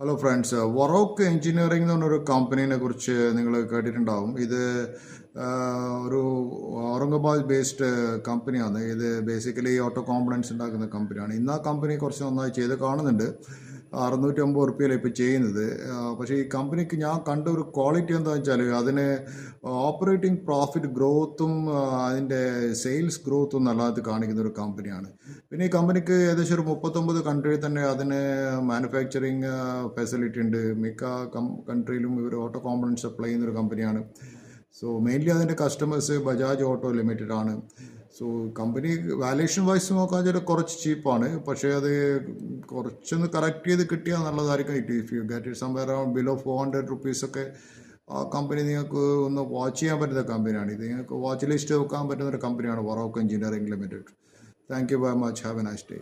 Hello friends, വറോക്ക് engineering എന്ന് പറഞ്ഞൊരു കമ്പനീനെ കുറിച്ച് നിങ്ങൾ കേട്ടിട്ടുണ്ടാവും. ഇത് ഒരു ഔറംഗാബാദ് ബേസ്ഡ് കമ്പനിയാണ്. ഇത് ബേസിക്കലി ഓട്ടോ കോമ്പണൻസ് ഉണ്ടാക്കുന്ന കമ്പനിയാണ്. ഇന്ന് ആ കമ്പനി കുറച്ച് നന്നായി ചെയ്ത് കാണുന്നുണ്ട്. 650 ഇപ്പോൾ ചെയ്യുന്നത്. പക്ഷേ ഈ കമ്പനിക്ക് ഞാൻ കണ്ട ഒരു ക്വാളിറ്റി എന്താണെന്ന് വെച്ചാൽ അതിന് ഓപ്പറേറ്റിംഗ് പ്രോഫിറ്റ് ഗ്രോത്തും അതിൻ്റെ സെയിൽസ് ഗ്രോത്തും നല്ലതായിട്ട് കാണിക്കുന്ന ഒരു കമ്പനിയാണ്. പിന്നെ ഈ കമ്പനിക്ക് ഏകദേശം ഒരു 39 കൺട്രിയിൽ തന്നെ അതിന് മാനുഫാക്ചറിങ് ഫെസിലിറ്റി ഉണ്ട്. മിക്ക കൺട്രിയിലും ഇവർ ഓട്ടോ കോമ്പണൻറ്റ് സപ്ലൈ ചെയ്യുന്നൊരു കമ്പനിയാണ്. സോ മെയിൻലി അതിൻ്റെ കസ്റ്റമേഴ്സ് ബജാജ് ഓട്ടോ ലിമിറ്റഡ് ആണ്. സോ കമ്പനി വാല്യൂഷൻ വൈസ് നോക്കാൻ ചില കുറച്ച് ചീപ്പാണ്. പക്ഷേ അത് കുറച്ചൊന്ന് കറക്റ്റ് ചെയ്ത് കിട്ടിയാൽ നല്ലതായിരിക്കും. If you get it somewhere around below 400 റുപ്പീസൊക്കെ ആ കമ്പനി നിങ്ങൾക്ക് ഒന്ന് വാച്ച് ചെയ്യാൻ പറ്റുന്ന കമ്പനിയാണ്. ഇത് നിങ്ങൾക്ക് വാച്ച് ലിസ്റ്റ് വെക്കാൻ പറ്റുന്ന ഒരു കമ്പനിയാണ് Varroc engineering limited. Thank you very much. Have a nice day.